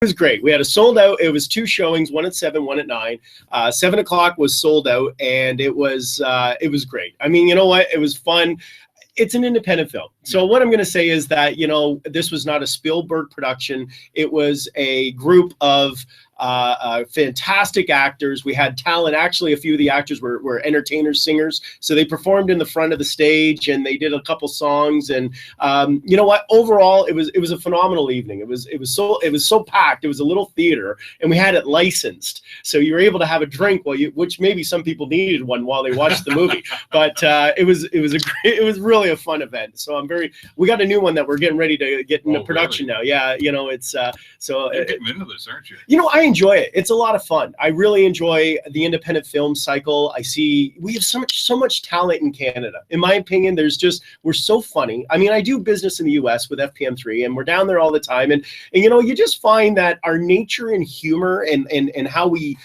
was great. We had a sold out. It was 2 showings, one at 7, one at 9. 7 o'clock was sold out, and it was great. I mean, you know what? It was fun. It's an independent film. So what I'm going to say is that, you know, this was not a Spielberg production. It was a group of fantastic actors. We had talent. Actually, a few of the actors were entertainers, singers. So they performed in the front of the stage, and they did a couple songs. And you know what? Overall, it was a phenomenal evening. It was so packed. It was a little theater, and we had it licensed, so you were able to have a drink which maybe some people needed one while they watched the movie. But it was really a fun event. So we got a new one that we're getting ready to get into production now. Yeah, you know, it's so you're getting into this, aren't you? You know, I enjoy it. It's a lot of fun. I really enjoy the independent film cycle. We have so much talent in Canada. In my opinion, we're so funny. I mean, I do business in the US with FPM3, and we're down there all the time. And you know, you just find that our nature and humor and how we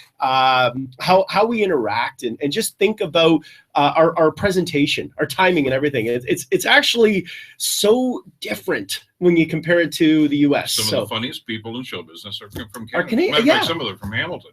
interact and just think about our presentation, our timing, and everything. It's actually so different when you compare it to the U.S. Some of the funniest people in show business are from Canada. Canadian, yeah. Some of them from Hamilton.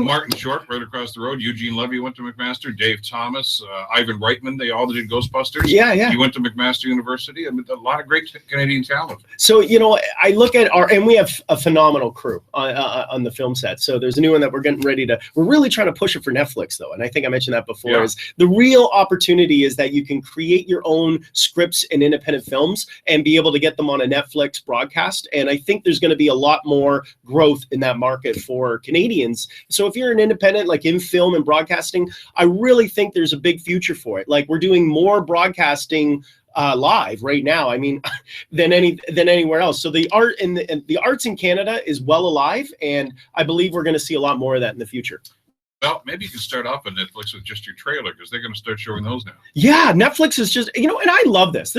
Martin Short, right across the road. Eugene Levy went to McMaster. Dave Thomas, Ivan Reitman, they all did Ghostbusters. Yeah. He went to McMaster University. I mean, a lot of great Canadian talent. So, you know, I look at and we have a phenomenal crew on the film set. So there's a new one that we're getting ready to. We're really trying to push it for Netflix, though, and I think I mentioned that before. Yeah. Is the real opportunity is that you can create your own scripts and independent films and be able to get them on a Netflix broadcast. And I think there's going to be a lot more growth in that market for Canadians. So if you're an independent, like in film and broadcasting, I really think there's a big future for it. Like, we're doing more broadcasting live right now, I mean, than anywhere else. So the arts in Canada is well alive, and I believe we're going to see a lot more of that in the future. Well, maybe you can start off on Netflix with just your trailer, because they're going to start showing those now. Yeah, Netflix is just, you know, and I love this.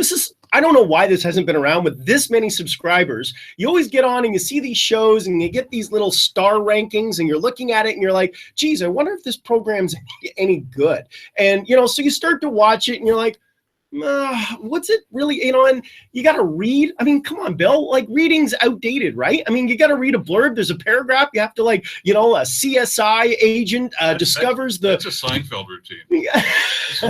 I don't know why this hasn't been around with this many subscribers. You always get on and you see these shows and you get these little star rankings, and you're looking at it and you're like, geez, I wonder if this program's any good. And, you know, so you start to watch it and you're like, what's it really, you know, and you got to read. I mean, come on, Bill, like, reading's outdated, right? I mean, you got to read a blurb. There's a paragraph. You have to, like, you know, a CSI agent discovers that's a Seinfeld routine. Yeah.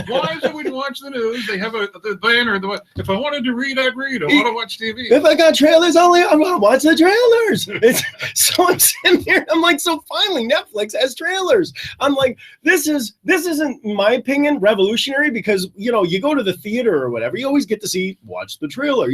Why do we watch the news? They have the banner. If I wanted to read, I'd read. I want to watch TV. If I got trailers only, I want to watch the trailers. So I'm sitting here. I'm like, so finally Netflix has trailers. I'm like, this isn't, in my opinion, revolutionary, because, you know, you go to the theater or whatever, you always get to watch the trailer.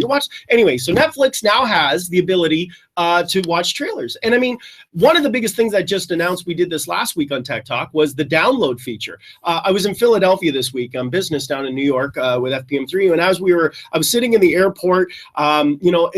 Anyway, so Netflix now has the ability to watch trailers. And I mean, one of the biggest things I just announced, we did this last week on Tech Talk, was the download feature. I was in Philadelphia this week on business down in New York with FPM3, and I was sitting in the airport. You know,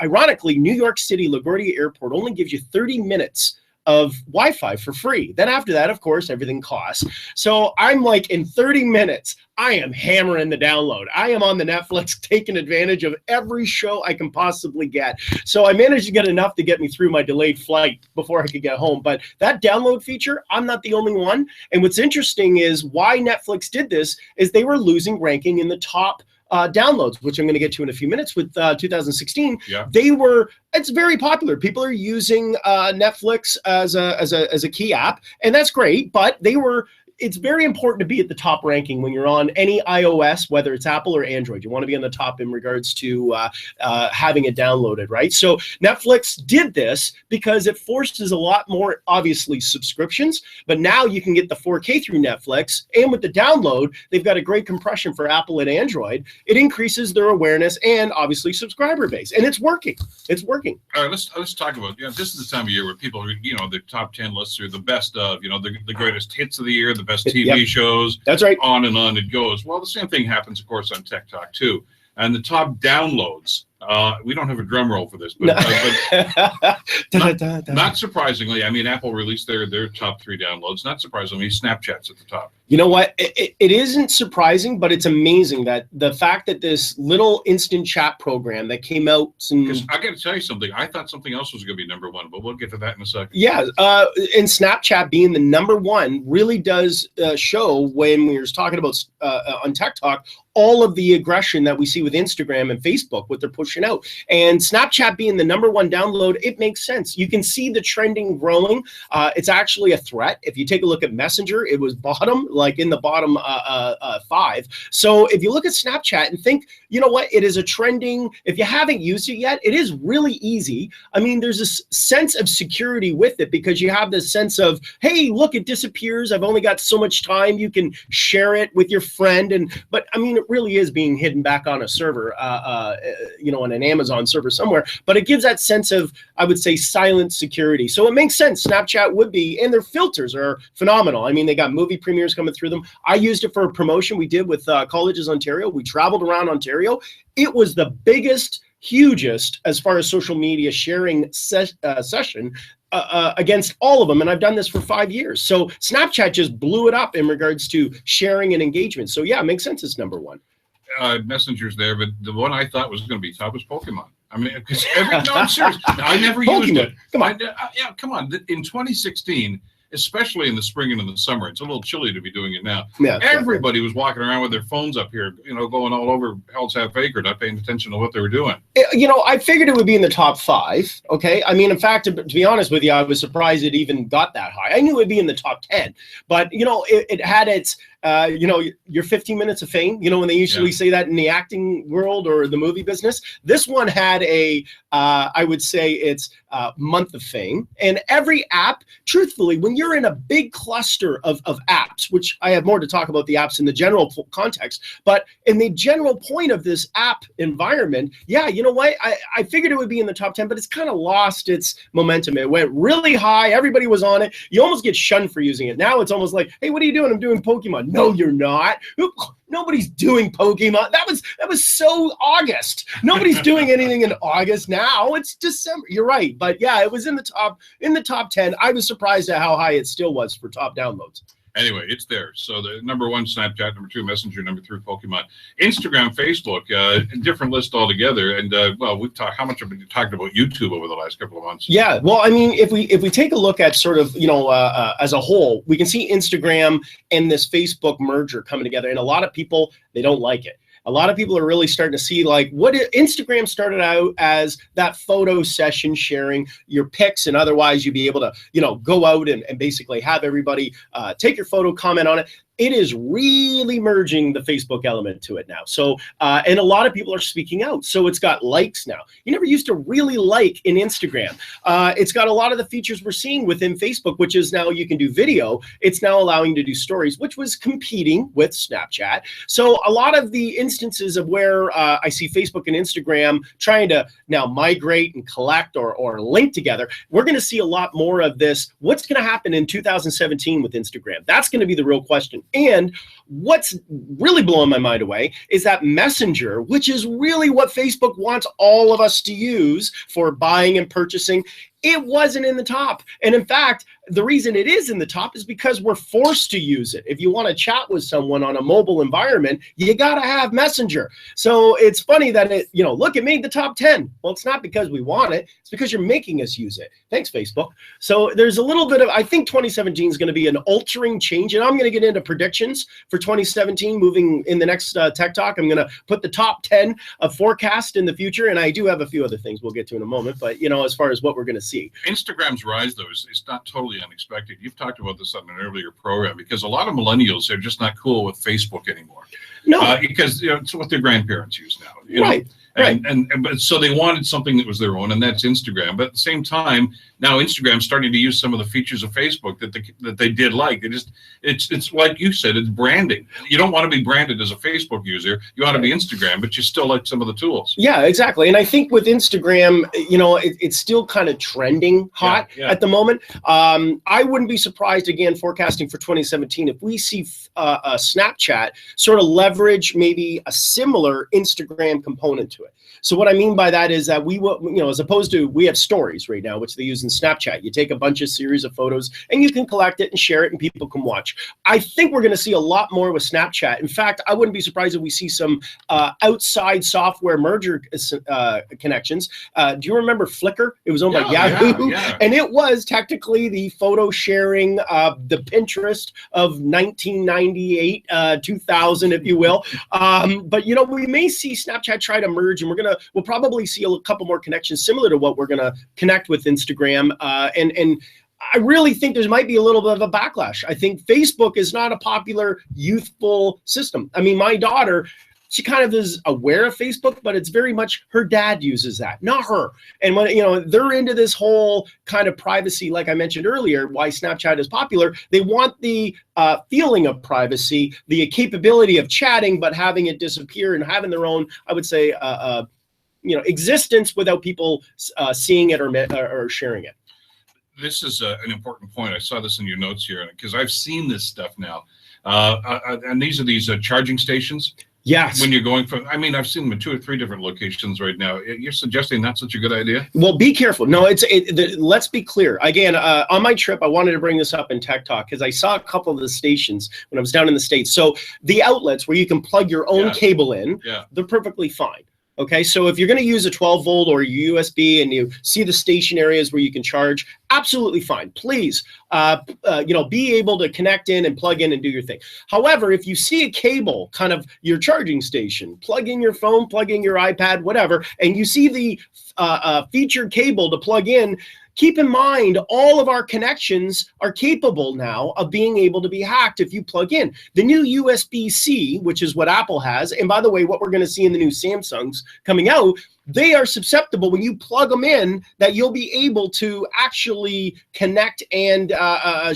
ironically, New York City LaGuardia Airport only gives you 30 minutes of Wi-Fi for free. Then after that, of course, everything costs. So I'm like, in 30 minutes, I am hammering the download. I am on the Netflix, taking advantage of every show I can possibly get. So I managed to get enough to get me through my delayed flight before I could get home. But that download feature, I'm not the only one. And what's interesting is why Netflix did this is they were losing ranking in the top downloads, which I'm going to get to in a few minutes with 2016. Yeah. It's very popular. People are using Netflix as a key app, and that's great, but it's very important to be at the top ranking when you're on any iOS, whether it's Apple or Android. You want to be on the top in regards to having it downloaded, right? So Netflix did this because it forces a lot more, obviously, subscriptions, but now you can get the 4K through Netflix, and with the download, they've got a great compression for Apple and Android. It increases their awareness and, obviously, subscriber base, and it's working. It's working. All right, let's talk about, you know, this is the time of year where people, you know, the top 10 lists are the best of, you know, the greatest hits of the year, the best TV shows. That's right. On and on it goes. Well, the same thing happens, of course, on Tech Talk too. And the top downloads. We don't have a drum roll for this, but, not surprisingly, I mean, Apple released their top 3 downloads. Not surprisingly, Snapchat's at the top. You know what? It isn't surprising, but it's amazing that the fact that this little instant chat program that came out. Because I got to tell you something. I thought something else was going to be number 1, but we'll get to that in a second. Yeah, and Snapchat being the number 1 really does show, when we were talking about on Tech Talk, all of the aggression that we see with Instagram and Facebook, what they're pushing promotion out. And Snapchat being the #1 download, it makes sense. You can see the trending growing. It's actually a threat. If you take a look at Messenger, it was bottom, like in the bottom 5. So if you look at Snapchat and think, you know what, it is a trending, if you haven't used it yet, it is really easy. I mean, there's a sense of security with it because you have this sense of, hey, look, it disappears. I've only got so much time. You can share it with your friend. But I mean, it really is being hidden back on a server, on an Amazon server somewhere. But it gives that sense of, I would say, silent security. So it makes sense. Snapchat would be, and their filters are phenomenal. I mean, they got movie premieres coming through them. I used it for a promotion we did with Colleges Ontario. We traveled around Ontario. It was the biggest, hugest, as far as social media sharing session against all of them. And I've done this for 5 years. So Snapchat just blew it up in regards to sharing and engagement. So yeah, it makes sense it's #1. Messenger's there, but the one I thought was going to be top was Pokemon. I mean, because no, I'm serious. I never used it. Come on. Yeah, come on. In 2016, especially in the spring and in the summer, it's a little chilly to be doing it now. Yeah, everybody was walking around with their phones up here, going all over Hell's Half Acre, not paying attention to what they were doing. I figured it would be in the top 5. Okay. I mean, in fact, to be honest with you, I was surprised it even got that high. I knew it'd be in the top 10, but it had its, your 15 minutes of fame, when they usually say that in the acting world or the movie business. This one had I would say it's month of fame. And every app, truthfully, when you're in a big cluster of apps, which I have more to talk about the apps in the general context, but in the general point of this app environment, yeah, you know what? I figured it would be in the top 10, but it's kind of lost its momentum. It went really high. Everybody was on it. You almost get shunned for using it. Now it's almost like, hey, what are you doing? I'm doing Pokemon. No, you're not. Nobody's doing Pokemon. That was so August. Nobody's doing anything in August now. It's December. You're right. But yeah, it was in the top 10. I was surprised at how high it still was for top downloads. Anyway, it's there. So the #1 Snapchat, #2 Messenger, #3 Pokemon, Instagram, Facebook, different list altogether. And we've talked. How much have we talked about YouTube over the last couple of months? Yeah, well, I mean, if we take a look at sort of as a whole, we can see Instagram and this Facebook merger coming together, and a lot of people, they don't like it. A lot of people are really starting to see like what Instagram started out as, that photo session sharing your pics, and otherwise you'd be able to, go out and basically have everybody take your photo, comment on it. It is really merging the Facebook element to it now. So, and a lot of people are speaking out. So it's got likes now. You never used to really like in Instagram. It's got a lot of the features we're seeing within Facebook, which is now you can do video. It's now allowing you to do stories, which was competing with Snapchat. So a lot of the instances of where I see Facebook and Instagram trying to now migrate and collect or link together, we're going to see a lot more of this. What's going to happen in 2017 with Instagram? That's going to be the real question. And what's really blowing my mind away is that Messenger, which is really what Facebook wants all of us to use for buying and purchasing, it wasn't in the top. And in fact, the reason it is in the top is because we're forced to use it. If you want to chat with someone on a mobile environment, you got to have Messenger. So it's funny that it, look, it made the top 10. Well, it's not because we want it. It's because you're making us use it. Thanks, Facebook. So there's a little bit of, I think 2017 is going to be an altering change. And I'm going to get into predictions for 2017 moving in the next Tech Talk. I'm going to put the top 10 of forecast in the future. And I do have a few other things we'll get to in a moment. But, as far as what we're going to see. Instagram's rise, though, is not totally unexpected. You've talked about this on an earlier program, because a lot of millennials are just not cool with Facebook anymore. No, because it's what their grandparents use now. Right. Right. But so they wanted something that was their own, and that's Instagram. But at the same time, now Instagram's starting to use some of the features of Facebook that they did like. It's like you said, it's branding. You don't want to be branded as a Facebook user. You want to be Instagram, but you still like some of the tools. Yeah, exactly. And I think with Instagram, it's still kind of trending hot at the moment. I wouldn't be surprised, again, forecasting for 2017, if we see Snapchat sort of leverage maybe a similar Instagram component to it. So what I mean by that is that we will, as opposed to, we have stories right now, which they use in Snapchat. You take a bunch of series of photos and you can collect it and share it and people can watch. I think we're going to see a lot more with Snapchat. In fact, I wouldn't be surprised if we see some outside software merger connections. Do you remember Flickr? It was owned by Yahoo. And it was technically the photo sharing, the Pinterest of 1998, 2000, if you will. But, we may see Snapchat try to merge merge, and we'll probably see a couple more connections similar to what we're gonna connect with Instagram. And I really think there might be a little bit of a backlash. I think Facebook is not a popular youthful system. I mean, my daughter, she kind of is aware of Facebook, but it's very much her dad uses that, not her. And when, you know, they're into this whole kind of privacy, like I mentioned earlier, why Snapchat is popular. They want the feeling of privacy, the capability of chatting, but having it disappear and having their own, I would say, you know, existence without people seeing it or sharing it. This is an important point. I saw this in your notes here because I've seen this stuff now. And these are these charging stations. Yes. When you're going from, I mean, I've seen them in 2 or 3 different locations right now. You're suggesting that's such a good idea? Well, be careful. No, let's be clear. Again, on my trip, I wanted to bring this up in Tech Talk because I saw a couple of the stations when I was down in the States. So the outlets where you can plug your own cable in, they're perfectly fine. Okay, so if you're going to use a 12 volt or USB and you see the station areas where you can charge, absolutely fine. Please, you know, be able to connect in and plug in and do your thing. However, if you see a cable, kind of your charging station, plug in your phone, plug in your iPad, whatever, and you see the featured cable to plug in, keep in mind, all of our connections are capable now of being able to be hacked if you plug in. The new USB-C, which is what Apple has, and by the way, what we're going to see in the new Samsungs coming out, they are susceptible when you plug them in that you'll be able to actually connect and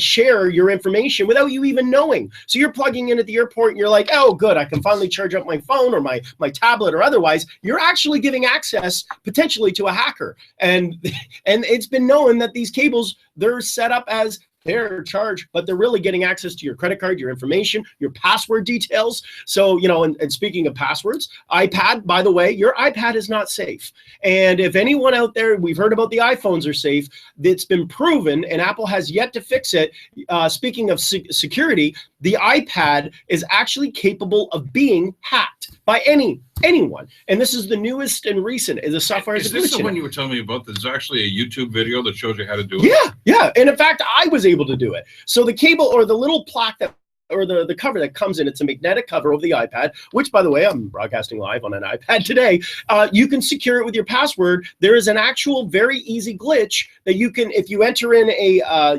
share your information without you even knowing. So you're plugging in at the airport and you're like, oh, good, I can finally charge up my phone or my tablet or otherwise. You're actually giving access potentially to a hacker. And it's been known that these cables, they're set up as they're charged, but they're really getting access to your credit card, your information, your password details. So, you know, and speaking of passwords, iPad, by the way, your iPad is not safe. And if anyone out there, we've heard about the iPhones are safe, it's been proven, and Apple has yet to fix it. Speaking of security, the iPad is actually capable of being hacked by anyone. And this is the newest and recent. The software is this the one you were telling me about? There's actually a YouTube video that shows you how to do it. Yeah. And in fact, I was able to do it. So the cable or the little plaque that, or the cover that comes in, it's a magnetic cover of the iPad, which, by the way, I'm broadcasting live on an iPad today. You can secure it with your password. There is an actual very easy glitch that you can, if you enter in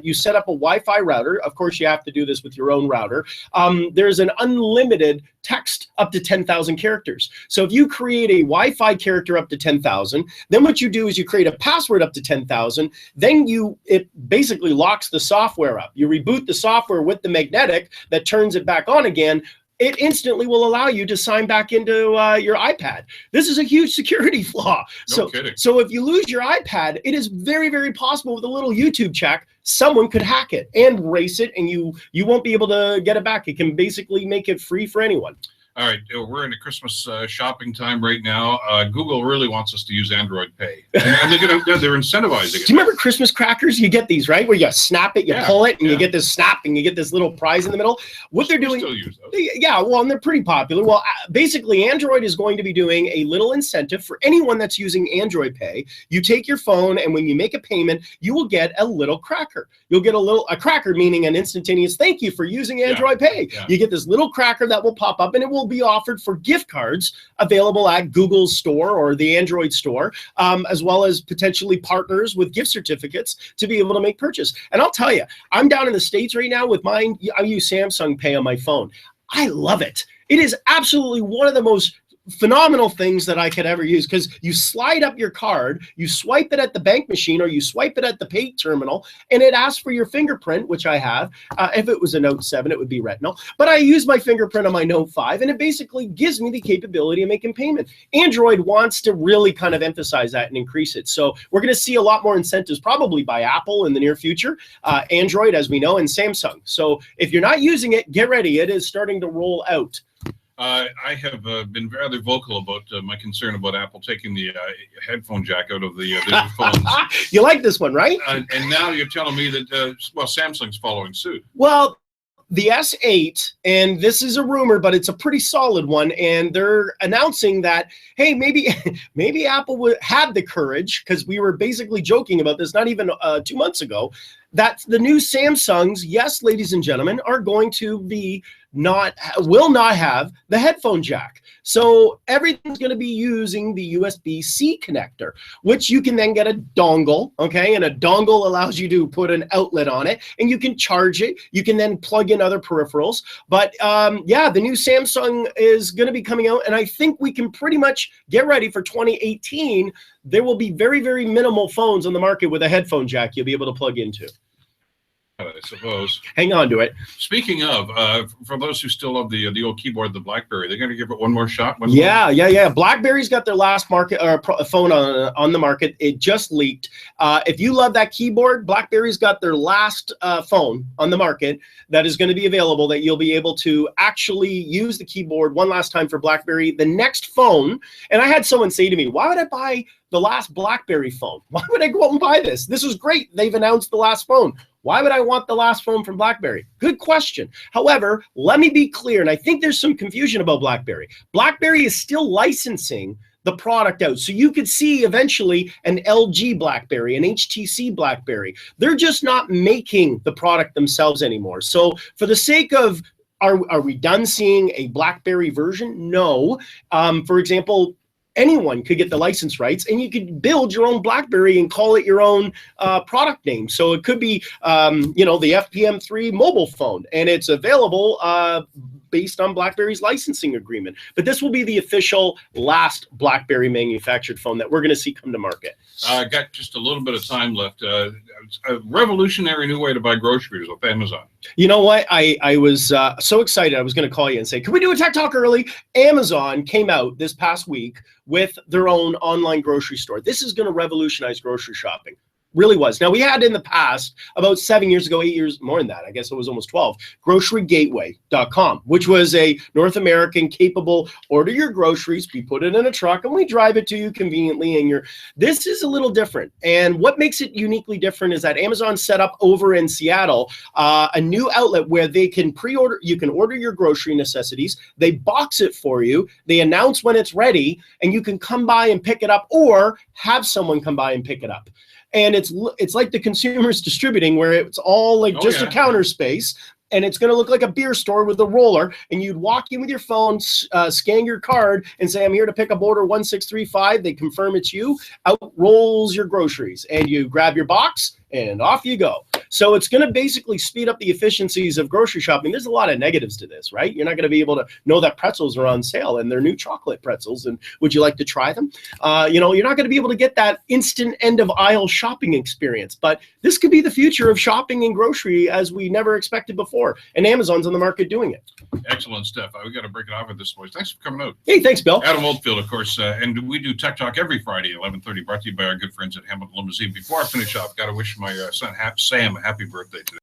you set up a Wi-Fi router. Of course, you have to do this with your own router. There's an unlimited text up to 10,000 characters. So if you create a Wi-Fi character up to 10,000, then what you do is you create a password up to 10,000. Then it basically locks the software up. You reboot the software with the magnetic that turns it back on again. It instantly will allow you to sign back into your iPad. This is a huge security flaw. No kidding. So if you lose your iPad, it is very, very possible with a little YouTube check, someone could hack it and erase it, and you won't be able to get it back. It can basically make it free for anyone. All right, we're in a Christmas shopping time right now. Google really wants us to use Android Pay, and they're incentivizing it. Do you remember Christmas crackers? You get these, right, where you snap it, you pull it, and you get this snap, and you get this little prize in the middle. What they're doing? Still use those. Yeah, well, and they're pretty popular. Well, basically, Android is going to be doing a little incentive for anyone that's using Android Pay. You take your phone, and when you make a payment, you will get a little cracker. You'll get a cracker, meaning an instantaneous thank you for using Android Pay. Yeah. You get this little cracker that will pop up, and it will be offered for gift cards available at Google's store or the Android store, as well as potentially partners with gift certificates to be able to make purchase. And I'll tell you, I'm down in the States right now with mine. I use Samsung Pay on my phone. I love it. It is absolutely one of the most phenomenal things that I could ever use, because you slide up your card, you swipe it at the bank machine, or you swipe it at the pay terminal, and it asks for your fingerprint, which I have. If it was a Note 7, it would be retinal, but I use my fingerprint on my Note 5, and it basically gives me the capability of making payment. Android wants to really kind of emphasize that and increase it. So we're going to see a lot more incentives probably by Apple in the near future, Android, as we know, and Samsung. So if you're not using it, get ready. It is starting to roll out. I have been rather vocal about my concern about Apple taking the headphone jack out of the phones. You like this one, right? And now you're telling me that, well, Samsung's following suit. Well, the S8, and this is a rumor, but it's a pretty solid one, and they're announcing that, hey, maybe Apple had the courage, because we were basically joking about this not even 2 months ago. that the new Samsungs, yes, ladies and gentlemen, are going to be will not have the headphone jack. So everything's going to be using the USB-C connector, which you can then get a dongle, okay? And a dongle allows you to put an outlet on it, and you can charge it. You can then plug in other peripherals. But yeah, the new Samsung is going to be coming out, and I think we can pretty much get ready for 2018. There will be very, very minimal phones on the market with a headphone jack you'll be able to plug into. I suppose. Hang on to it. Speaking of, for those who still love the old keyboard, the BlackBerry, they're going to give it one more shot. Yeah. BlackBerry's got their last market phone on the market. It just leaked. If you love that keyboard, BlackBerry's got their last phone on the market that is going to be available that you'll be able to actually use the keyboard one last time for BlackBerry. The next phone, and I had someone say to me, why would I buy the last BlackBerry phone? Why would I go out and buy this? This is great. They've announced the last phone. Why would I want the last phone from BlackBerry? Good question. However, let me be clear, and I think there's some confusion about BlackBerry. BlackBerry is still licensing the product out. So you could see eventually an LG BlackBerry, an HTC BlackBerry. They're just not making the product themselves anymore. So for the sake of, are we done seeing a BlackBerry version? No. For example, anyone could get the license rights, and you could build your own BlackBerry and call it your own product name. So it could be, you know, the FPM3 mobile phone, and it's available based on BlackBerry's licensing agreement. But this will be the official last BlackBerry manufactured phone that we're going to see come to market. Got just a little bit of time left. A revolutionary new way to buy groceries with Amazon. You know what? I was so excited. I was going to call you and say, can we do a Tech Talk early? Amazon came out this past week with their own online grocery store. This is going to revolutionize grocery shopping. Really was. Now, we had in the past, about 7 years ago, 8 years, more than that, I guess it was almost 12, grocerygateway.com, which was a North American capable, order your groceries, we put it in a truck, and we drive it to you conveniently. And this is a little different. And what makes it uniquely different is that Amazon set up over in Seattle a new outlet where they can pre-order, you can order your grocery necessities, they box it for you, they announce when it's ready, and you can come by and pick it up or have someone come by and pick it up. And it's like the consumer's distributing, where it's all like just a counter space, and it's going to look like a beer store with a roller, and you'd walk in with your phone, scan your card, and say, I'm here to pick up order 1635. They confirm it's you. Out rolls your groceries, and you grab your box, and off you go. So it's going to basically speed up the efficiencies of grocery shopping. There's a lot of negatives to this, right? You're not going to be able to know that pretzels are on sale, and they're new chocolate pretzels, and would you like to try them? You know, you're not going to be able to get that instant end of aisle shopping experience, but this could be the future of shopping and grocery as we never expected before, and Amazon's on the market doing it. Excellent stuff. We got to break it off at this point. Thanks for coming out. Hey, thanks, Bill. Adam Oldfield, of course, and we do Tech Talk every Friday at 11:30, brought to you by our good friends at Hamilton Limousine. Before I finish off, got to wish my son Sam a happy birthday today.